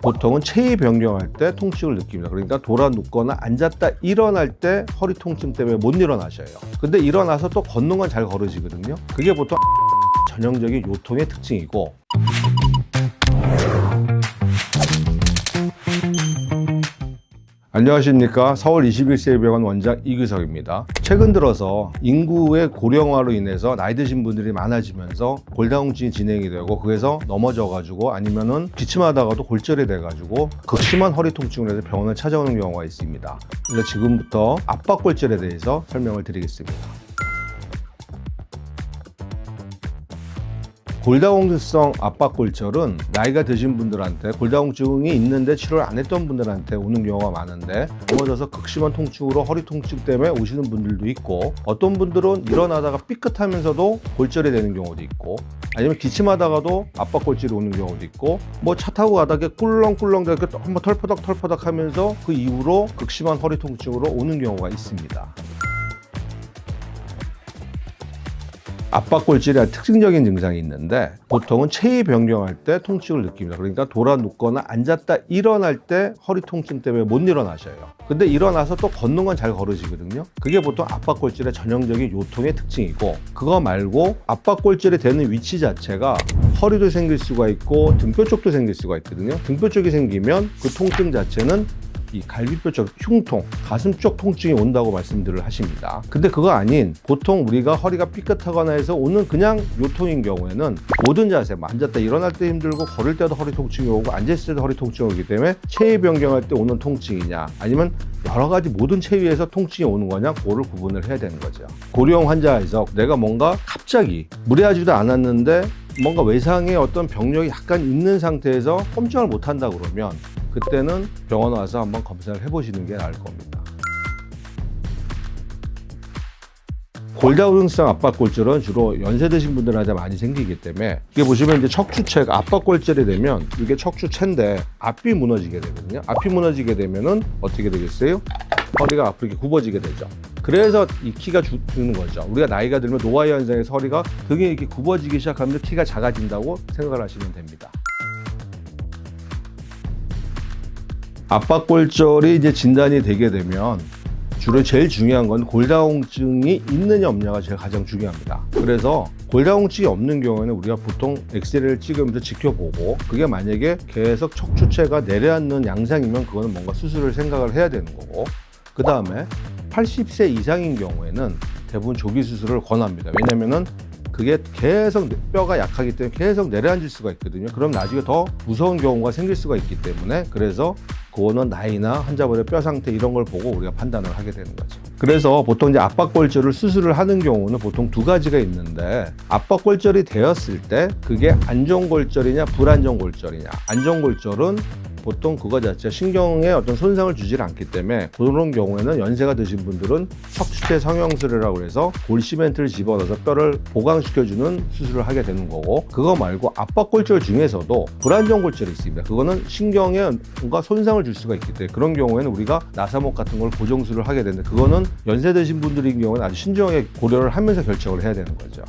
보통은 체위 변경할 때 통증을 느낍니다. 그러니까 돌아 눕거나 앉았다 일어날 때 허리 통증 때문에 못 일어나셔요. 근데 일어나서 또 걷는 건 잘 걸으시거든요. 그게 보통 전형적인 요통의 특징이고, 안녕하십니까. 서울 21세기병원 원장 이규석입니다. 최근 들어서 인구의 고령화로 인해서 나이 드신 분들이 많아지면서 골다공증이 진행이 되고, 그래서 넘어져가지고 아니면은 기침하다가도 골절이 돼가지고 극심한 허리 통증으로 해서 병원을 찾아오는 경우가 있습니다. 그래서 지금부터 압박골절에 대해서 설명을 드리겠습니다. 골다공증성 압박골절은 나이가 드신 분들한테, 골다공증이 있는데 치료를 안 했던 분들한테 오는 경우가 많은데, 넘어져서 극심한 통증으로 허리 통증 때문에 오시는 분들도 있고, 어떤 분들은 일어나다가 삐끗하면서도 골절이 되는 경우도 있고, 아니면 기침하다가도 압박골절이 오는 경우도 있고, 뭐 차 타고 가다가 꿀렁꿀렁 대고 한번 털퍼덕 하면서 그 이후로 극심한 허리 통증으로 오는 경우가 있습니다. 압박골절의 특징적인 증상이 있는데, 보통은 체위 변경할 때 통증을 느낍니다. 그러니까 돌아 눕거나 앉았다 일어날 때 허리 통증 때문에 못 일어나셔요. 근데 일어나서 또 걷는 건 잘 걸으시거든요. 그게 보통 압박골절의 전형적인 요통의 특징이고, 그거 말고 압박골절이 되는 위치 자체가 허리도 생길 수가 있고 등뼈 쪽도 생길 수가 있거든요. 등뼈 쪽이 생기면 그 통증 자체는 이 갈비뼈 쪽 흉통, 가슴 쪽 통증이 온다고 말씀들을 하십니다. 근데 그거 아닌, 보통 우리가 허리가 삐끗하거나 해서 오는 그냥 요통인 경우에는 모든 자세, 앉았다 일어날 때 힘들고 걸을 때도 허리 통증이 오고 앉았을 때도 허리 통증이 오기 때문에 체위 변경할 때 오는 통증이냐, 아니면 여러 가지 모든 체위에서 통증이 오는 거냐, 그거를 구분을 해야 되는 거죠. 고령 환자에서 내가 뭔가 갑자기 무리하지도 않았는데 뭔가 외상의 어떤 병력이 약간 있는 상태에서 꼼짝을 못 한다 그러면, 그때는 병원 와서 한번 검사를 해보시는 게 나을 겁니다. 골다공증성 압박골절은 주로 연세 드신 분들한테 많이 생기기 때문에, 이게 보시면 이제 척추체가 압박골절이 되면 이게 척추체인데 앞이 무너지게 되거든요. 앞이 무너지게 되면은 어떻게 되겠어요? 허리가 앞으로 이렇게 굽어지게 되죠. 그래서 이 키가 주는 거죠. 우리가 나이가 들면 노화 현상에서 허리가 등이 이렇게 굽어지기 시작하면 키가 작아진다고 생각을 하시면 됩니다. 압박골절이 이제 진단이 되게 되면 주로 제일 중요한 건 골다공증이 있느냐 없느냐가 제일 가장 중요합니다. 그래서 골다공증이 없는 경우에는 우리가 보통 엑스레이를 찍으면서 지켜보고, 그게 만약에 계속 척추체가 내려앉는 양상이면 그거는 뭔가 수술을 생각을 해야 되는 거고, 그 다음에 80세 이상인 경우에는 대부분 조기 수술을 권합니다. 왜냐면은 그게 계속 뼈가 약하기 때문에 계속 내려앉을 수가 있거든요. 그럼 나중에 더 무서운 경우가 생길 수가 있기 때문에, 그래서 그거는 나이나 환자분의 뼈 상태 이런 걸 보고 우리가 판단을 하게 되는 거죠. 그래서 보통 이제 압박골절을 수술을 하는 경우는 보통 두 가지가 있는데, 압박골절이 되었을 때 그게 안정골절이냐 불안정골절이냐. 안정골절은 보통 그거 자체 신경에 어떤 손상을 주질 않기 때문에, 그런 경우에는 연세가 드신 분들은 척추체 성형술이라고 해서 골시멘트를 집어넣어서 뼈를 보강시켜주는 수술을 하게 되는 거고, 그거 말고 압박골절 중에서도 불안정골절이 있습니다. 그거는 신경에 뭔가 손상을 줄 수가 있기 때문에, 그런 경우에는 우리가 나사목 같은 걸 고정술을 하게 되는데, 그거는 연세 드신 분들인 경우는 아주 신중하게 고려를 하면서 결정을 해야 되는 거죠.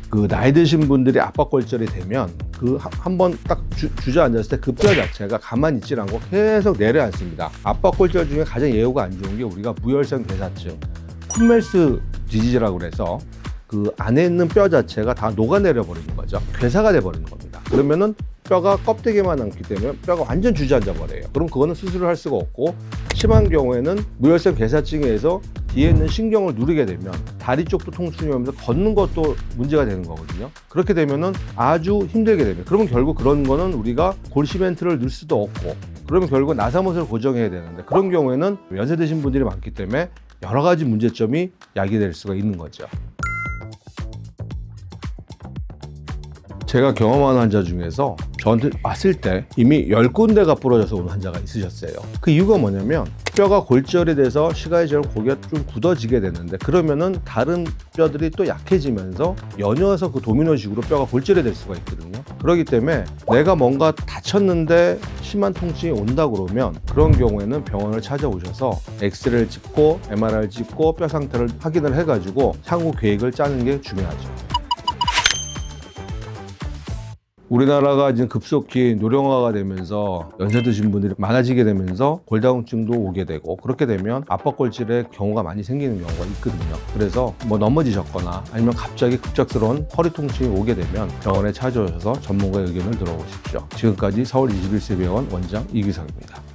그 나이 드신 분들이 압박골절이 되면 그 한번 딱 주저앉았을 때 그 뼈 자체가 가만히 있지 않고 계속 내려앉습니다. 압박골절 중에 가장 예후가 안 좋은 게 우리가 무혈성 괴사증, 쿤멜스 디지즈라고 그래서 그 안에 있는 뼈 자체가 다 녹아내려 버리는 거죠. 괴사가 돼 버리는 겁니다. 그러면은 뼈가 껍데기만 남기 때문에 뼈가 완전 주저앉아 버려요. 그럼 그거는 수술을 할 수가 없고, 심한 경우에는 무혈성 괴사증에 의해서 뒤에 있는 신경을 누르게 되면 다리 쪽도 통증이 오면서 걷는 것도 문제가 되는 거거든요. 그렇게 되면은 아주 힘들게 됩니다. 그러면 결국 그런 거는 우리가 골시멘트를 넣을 수도 없고, 그러면 결국 나사못을 고정해야 되는데, 그런 경우에는 연세 드신 분들이 많기 때문에 여러 가지 문제점이 야기될 수가 있는 거죠. 제가 경험한 환자 중에서 저한테 왔을 때 이미 10군데가 부러져서 온 환자가 있으셨어요. 그 이유가 뭐냐면, 뼈가 골절이 돼서 시간이 지나면 고기가 좀 굳어지게 되는데, 그러면은 다른 뼈들이 또 약해지면서 연이어서 그 도미노식으로 뼈가 골절이 될 수가 있거든요. 그렇기 때문에 내가 뭔가 다쳤는데 심한 통증이 온다 그러면, 그런 경우에는 병원을 찾아오셔서 엑스레이를 찍고 MRI를 찍고 뼈 상태를 확인을 해가지고 향후 계획을 짜는 게 중요하죠. 우리나라가 지금 급속히 노령화가 되면서 연세 드신 분들이 많아지게 되면서 골다공증도 오게 되고, 그렇게 되면 압박골절의 경우가 많이 생기는 경우가 있거든요. 그래서 뭐 넘어지셨거나 아니면 갑자기 급작스러운 허리 통증이 오게 되면 병원에 찾아오셔서 전문가의 의견을 들어보십시오. 지금까지 서울 21세병원 원장 이규상입니다.